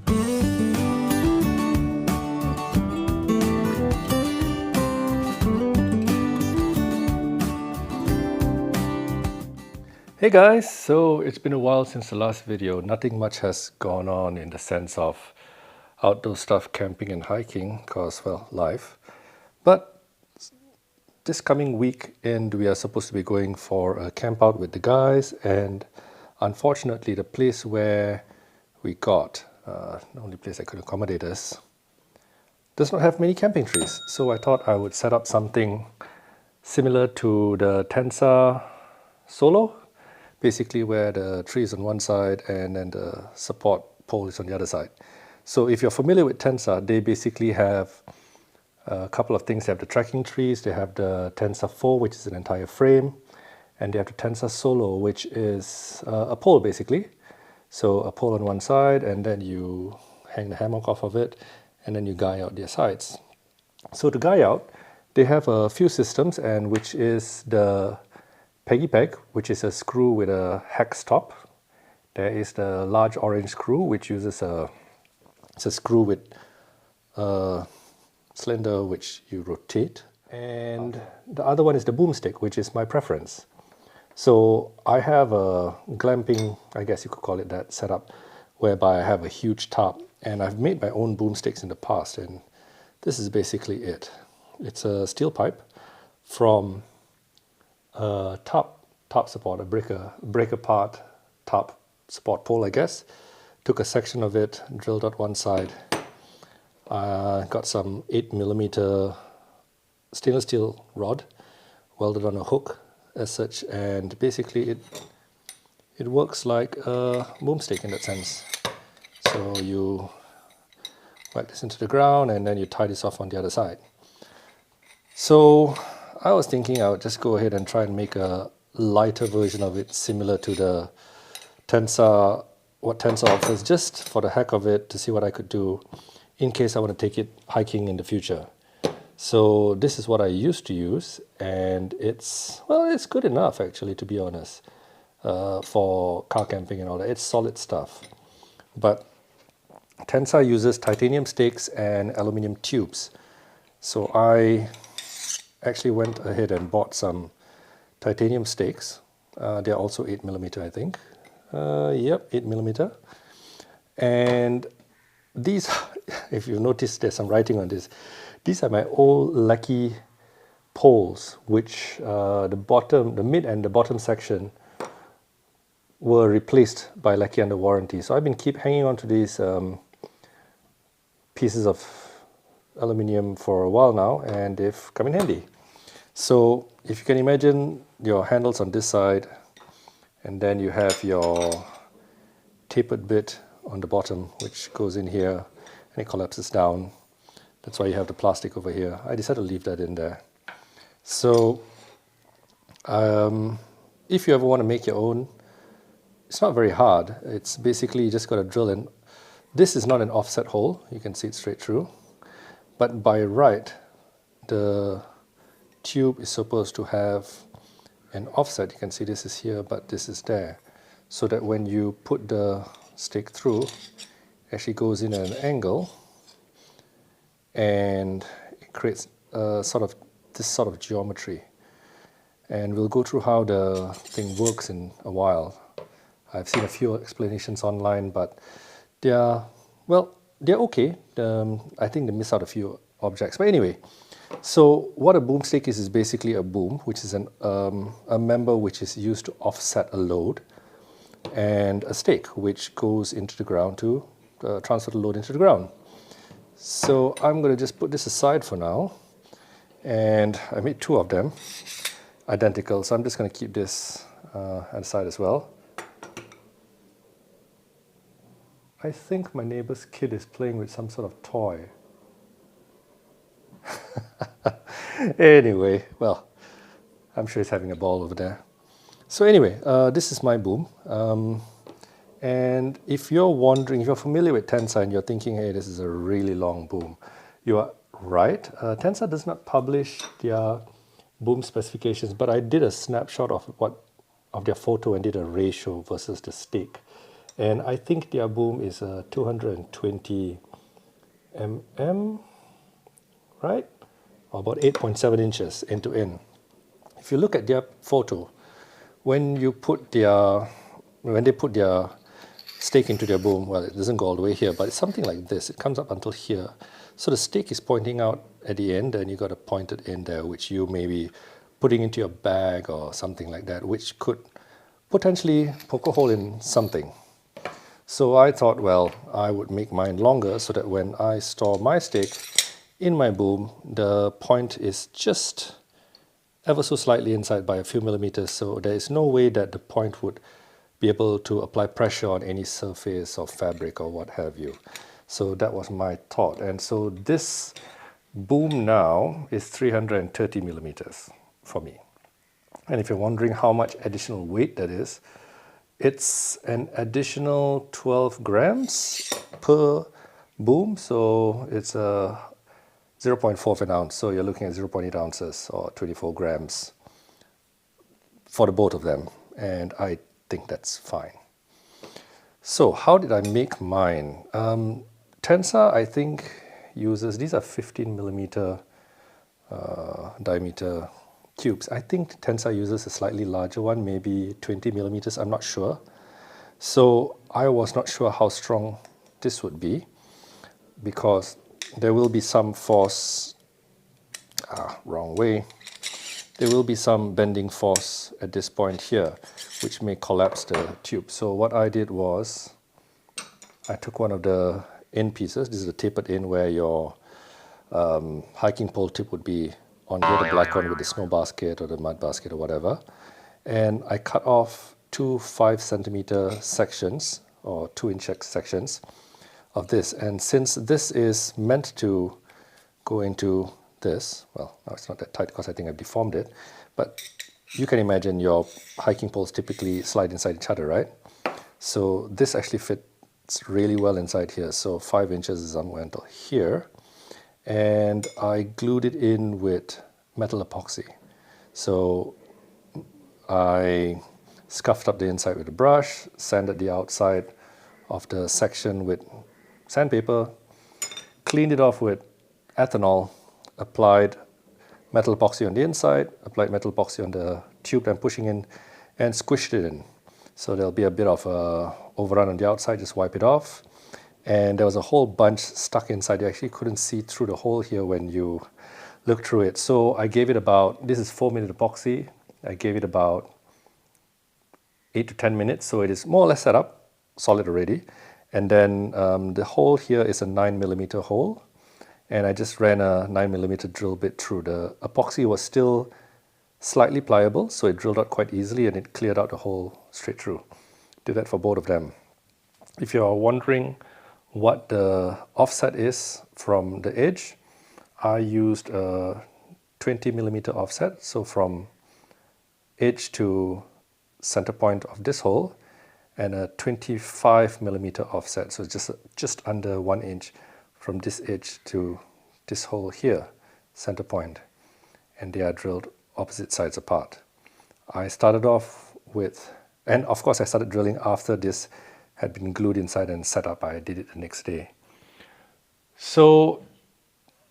Hey guys, so it's been a while since the last video. Nothing much has gone on in the sense of outdoor stuff, camping and hiking, cause well, life. But this coming weekend we are supposed to be going for a camp out with the guys, and unfortunately the place where we got, the only place that could accommodate us, does not have many camping trees. So I thought I would set up something similar to the Tensa Solo, basically where the tree is on one side and then the support pole is on the other side. So if you're familiar with Tensa, they basically have a couple of things. They have the tracking trees, they have the Tensa 4, which is an entire frame, and they have the Tensa Solo, which is a pole basically. So a pole on one side, and then you hang the hammock off of it, and then you guy out their sides. So to guy out, they have a few systems, and which is the Peggy Peg, which is a screw with a hex top. There is the large orange screw, which uses it's a screw with a cylinder which you rotate. And the other one is the boomstick, which is my preference. So I have a glamping, I guess you could call it that, setup, whereby I have a huge top, and I've made my own boomsticks in the past, and this is basically it. It's a steel pipe from top support, a break apart top support pole, I guess. Took a section of it, drilled out one side, got some 8mm stainless steel rod, welded on a hook as such, and basically it works like a boomstick in that sense. So you whack this into the ground and then you tie this off on the other side. So I was thinking I would just go ahead and try and make a lighter version of it, similar to the Tensa, what Tensa offers, just for the heck of it, to see what I could do in case I want to take it hiking in the future. So this is what I used to use, and it's good enough actually, to be honest, for car camping and all that. It's solid stuff. But Tensa uses titanium stakes and aluminium tubes. So I actually went ahead and bought some titanium stakes. They're also 8mm, I think. Yep, 8mm. And these, if you notice, there's some writing on this. These are my old Lucky poles, which the mid and the bottom section were replaced by Lucky under warranty. So I've been hanging on to these pieces of aluminium for a while now, and they've come in handy. So if you can imagine your handles on this side, and then you have your tapered bit on the bottom, which goes in here and it collapses down. That's why you have the plastic over here. I decided to leave that in there. So if you ever want to make your own, it's not very hard. It's basically you just got to drill in. This is not an offset hole, you can see it straight through, but by right the tube is supposed to have an offset. You can see this is here, but this is there, so that when you put the stick through, it actually goes in at an angle, and it creates this sort of geometry. And we'll go through how the thing works in a while. I've seen a few explanations online, but they're okay. I think they miss out a few objects, but anyway. So what a boomstick is basically a boom, which is a member which is used to offset a load, and a stake which goes into the ground to transfer the load into the ground. So I'm going to just put this aside for now, and I made two of them identical, so I'm just going to keep this aside as well. I think my neighbor's kid is playing with some sort of toy. Anyway, well, I'm sure he's having a ball over there. So anyway, this is my boom. And if you're wondering, if you're familiar with Tensa and you're thinking, hey, this is a really long boom, you are right. Tensa does not publish their boom specifications, but I did a snapshot of their photo and did a ratio versus the stake. And I think their boom is 220 mm, right? Or about 8.7 inches end to end. If you look at their photo, when they put their stake into their boom, well, it doesn't go all the way here, but it's something like this. It comes up until here. So the stake is pointing out at the end, and you got a pointed end there, which you may be putting into your bag or something like that, which could potentially poke a hole in something. So I thought, well, I would make mine longer so that when I store my stake in my boom, the point is just ever so slightly inside by a few millimeters, so there is no way that the point would be able to apply pressure on any surface or fabric or what have you. So that was my thought. And so this boom now is 330 millimeters for me. And if you're wondering how much additional weight that is, it's an additional 12 grams per boom. So it's a 0.4 of an ounce. So you're looking at 0.8 ounces or 24 grams for the both of them. And I think that's fine. So how did I make mine? Tensa, I think, uses, these are 15 millimeter diameter tubes. I think Tensa uses a slightly larger one, maybe 20 millimeters, I'm not sure. So I was not sure how strong this would be, because there will be some force, wrong way. There will be some bending force at this point here, which may collapse the tube. So what I did was, I took one of the end pieces. This is the tapered end where your hiking pole tip would be on here, the black one with the snow basket or the mud basket or whatever. And I cut off two 5 centimeter sections or 2-inch sections of this. And since this is meant to go into this, well, no, it's not that tight because I think I've deformed it, but you can imagine your hiking poles typically slide inside each other, right? So this actually fits really well inside here. So 5 inches is somewhere until here. And I glued it in with metal epoxy. So I scuffed up the inside with a brush, sanded the outside of the section with sandpaper, cleaned it off with ethanol, applied metal epoxy on the inside, applied metal epoxy on the tube that I'm pushing in, and squished it in. So there'll be a bit of a overrun on the outside, just wipe it off. And there was a whole bunch stuck inside. You actually couldn't see through the hole here when you look through it. So I gave it about, this is 4-minute epoxy. I gave it about 8 to 10 minutes. So it is more or less set up, solid already. And then the hole here is a 9 millimeter hole. And I just ran a 9 millimeter drill bit through. The epoxy was still slightly pliable, so it drilled out quite easily and it cleared out the hole straight through. Did that for both of them. If you're wondering what the offset is from the edge, I used a 20 millimeter offset. So from edge to center point of this hole, and a 25 millimeter offset. So it's just under 1 inch from this edge to this hole here, center point, and they are drilled opposite sides apart. I started off with, and of course I started drilling after this had been glued inside and set up. I did it the next day. So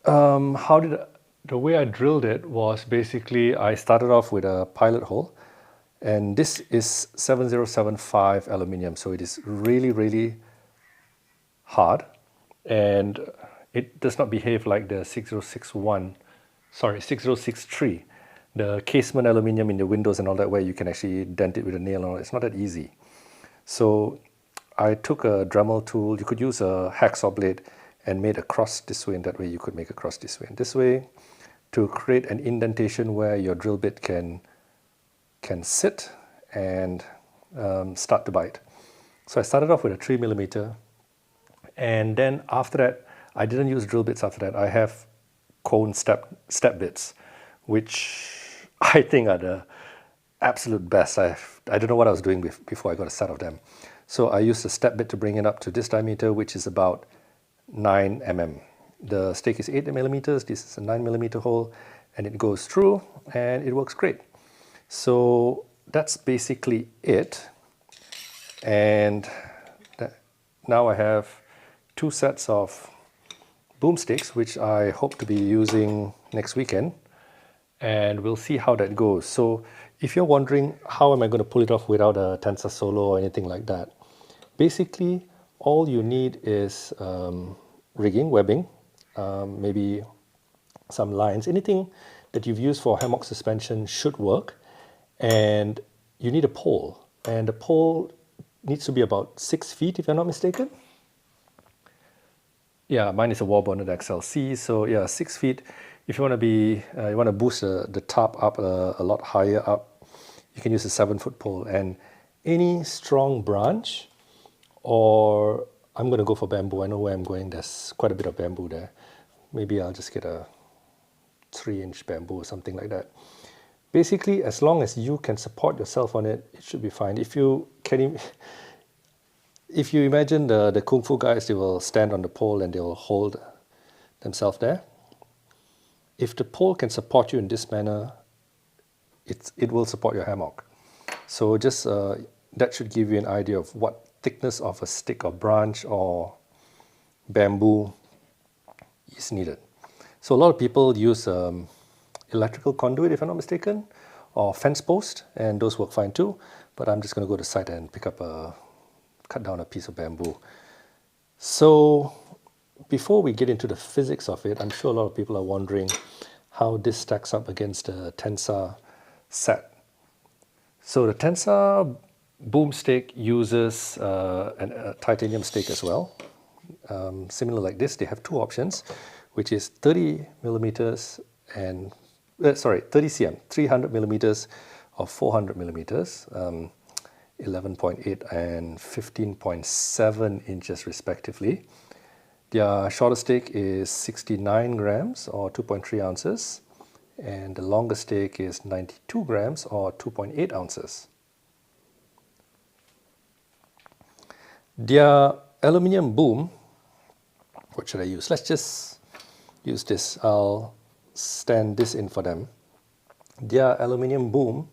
the way I drilled it was basically I started off with a pilot hole, and this is 7075 aluminium, so it is really, really hard. And it does not behave like the 6063, the casement aluminium in the windows and all that, where you can actually dent it with a nail. It's not that easy. So I took a Dremel tool. You could use a hacksaw blade and made a cross this way, and that way you could make a cross this way and this way to create an indentation where your drill bit can sit and start to bite. So I started off with a 3 millimeter. And then after that, I didn't use drill bits after that. I have cone step bits, which I think are the absolute best. I don't know what I was doing before I got a set of them. So I used a step bit to bring it up to this diameter, which is about 9 mm. The stake is 8 millimeters. This is a 9 millimeter hole, and it goes through, and it works great. So that's basically it. And now I have 2 sets of boomsticks, which I hope to be using next weekend, and we'll see how that goes. So if you're wondering how am I going to pull it off without a Tensa Solo or anything like that, basically all you need is rigging, webbing, maybe some lines, anything that you've used for hammock suspension should work, and you need a pole, and the pole needs to be about 6 feet if I'm not mistaken. Yeah, mine is a Warbonnet XLC, so yeah, 6 feet. If you want to be, you want to boost the top up a lot higher up, you can use a 7-foot pole, and any strong branch, or I'm going to go for bamboo. I know where I'm going. There's quite a bit of bamboo there. Maybe I'll just get a 3-inch bamboo or something like that. Basically, as long as you can support yourself on it, it should be fine. If you can, if you imagine the Kung Fu guys, they will stand on the pole and they will hold themselves there. If the pole can support you in this manner, it will support your hammock. So just that should give you an idea of what thickness of a stick or branch or bamboo is needed. So a lot of people use electrical conduit, if I'm not mistaken, or fence post, and those work fine too. But I'm just going to go to the site and cut down a piece of bamboo. So before we get into the physics of it, I'm sure a lot of people are wondering how this stacks up against the Tensa set. So the Tensa boomstick uses a titanium stick as well. Similar like this, they have 2 options, which is 30 millimeters and 30 cm, 300 millimeters or 400 millimeters, 11.8 and 15.7 inches respectively. Their shorter stick is 69 grams or 2.3 ounces, and the longer stick is 92 grams or 2.8 ounces. Their aluminium boom, what should I use? Let's just use this. I'll stand this in for them. Their aluminium boom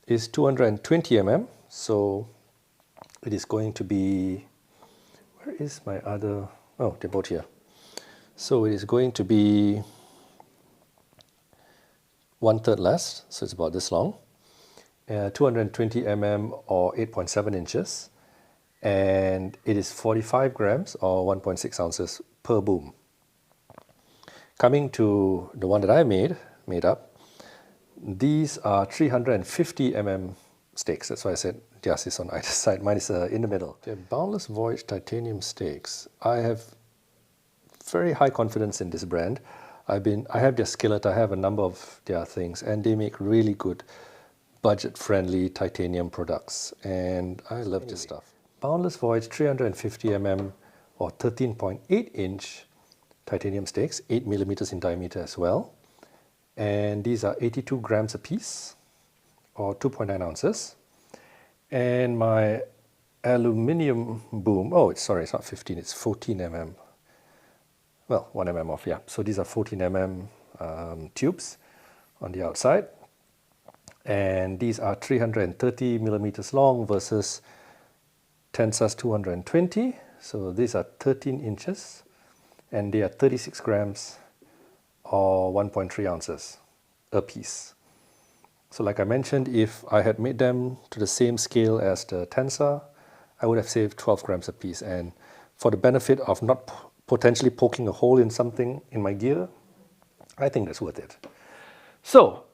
is 220 mm, so it is going to be, where is my other, oh, they're both here. So it is going to be 1/3 less, so it's about this long, 220 mm or 8.7 inches, and it is 45 grams or 1.6 ounces per boom. Coming to the one that I made up, these are 350 mm stakes. That's why I said theirs is on either side. Mine is in the middle. They're Boundless Voyage titanium stakes. I have very high confidence in this brand. I have their skillet, I have a number of their things, and they make really good budget-friendly titanium products, and I love this stuff. Boundless Voyage 350 mm or 13.8 inch titanium stakes, 8 millimeters in diameter as well, and these are 82 grams a piece or 2.9 ounces. And my aluminium boom, oh, sorry, it's not 15, it's 14 mm. Well, 1 mm off, yeah. So these are 14 mm tubes on the outside. And these are 330 millimeters long versus Tensa's 220. So these are 13 inches. And they are 36 grams or 1.3 ounces a piece. So like I mentioned, if I had made them to the same scale as the Tensa, I would have saved 12 grams a piece. And for the benefit of not potentially poking a hole in something in my gear, I think that's worth it. So,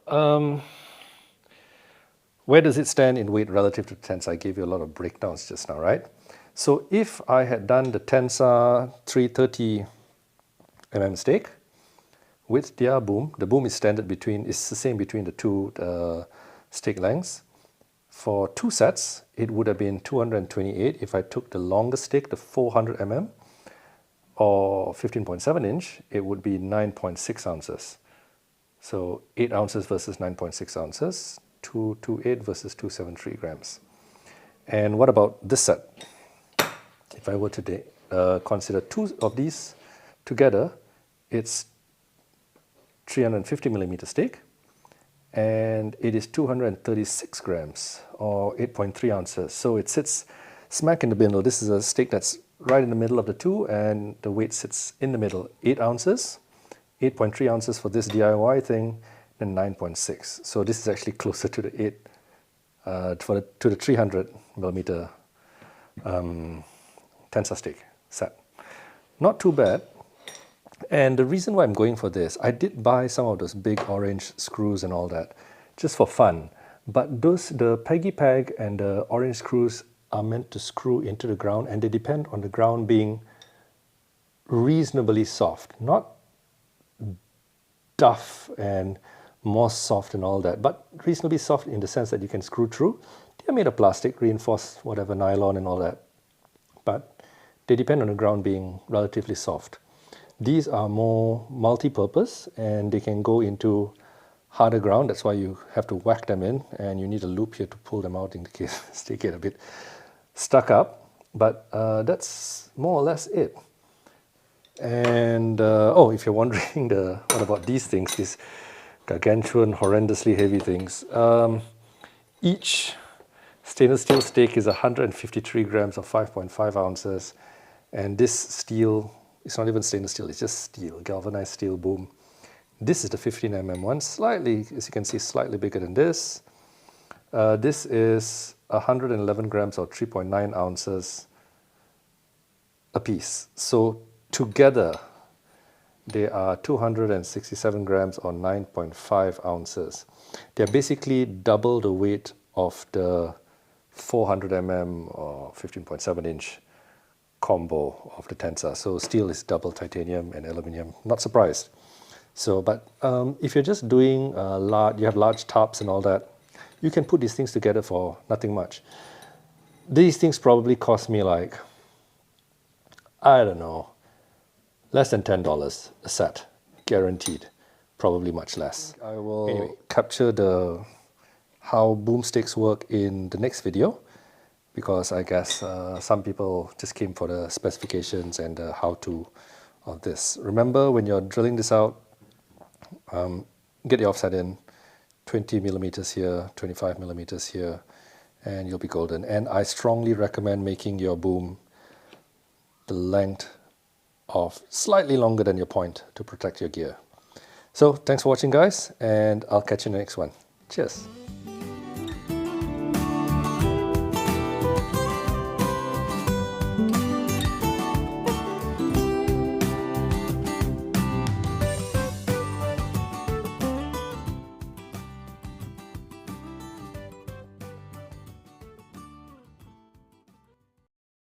where does it stand in weight relative to the Tensa? I gave you a lot of breakdowns just now, right? So if I had done the Tensa 330 mm stake with their boom, the boom is standard it's the same between the two stake lengths. For 2 sets, it would have been 228 if I took the longest stick, the 400 mm, or 15.7 inch, it would be 9.6 ounces. So 8 ounces versus 9.6 ounces, 228 versus 273 grams. And what about this set? If I were to consider 2 of these together, it's 350 millimeter stake, and it is 236 grams or 8.3 ounces. So it sits smack in the middle. This is a steak that's right in the middle of the two, and the weight sits in the middle. 8 ounces, 8.3 ounces for this DIY thing, and 9.6. So this is actually closer to the 8, to the 300 millimeter Tensa stick set. Not too bad. And the reason why I'm going for this, I did buy some of those big orange screws and all that, just for fun. But the Peggy Peg and the orange screws are meant to screw into the ground, and they depend on the ground being reasonably soft, not tough and more soft and all that, but reasonably soft in the sense that you can screw through. They're made of plastic, reinforced, whatever, nylon and all that, but they depend on the ground being relatively soft. These are more multi-purpose, and they can go into harder ground. That's why you have to whack them in, and you need a loop here to pull them out in case they get a bit stuck up. But that's more or less it. And oh, if you're wondering, what about these things, these gargantuan, horrendously heavy things. Each stainless steel stake is 153 grams or 5.5 ounces. And this steel, it's not even stainless steel, it's just steel, galvanized steel boom. This is the 15mm one, slightly, as you can see, slightly bigger than this. This is 111 grams or 3.9 ounces a piece. So together, they are 267 grams or 9.5 ounces. They're basically double the weight of the 400mm or 15.7 inch combo of the Tensa. So steel is double titanium and aluminium. Not surprised. So, but if you're just doing you have large tarps and all that, you can put these things together for nothing much. These things probably cost me like, I don't know, less than $10 a set, guaranteed. Probably much less. I will capture how boomsticks work in the next video, because I guess some people just came for the specifications and the how-to of this. Remember, when you're drilling this out, get the offset in, 20 millimeters here, 25 millimeters here, and you'll be golden. And I strongly recommend making your boom the length of slightly longer than your point to protect your gear. So thanks for watching, guys, and I'll catch you in the next one. Cheers.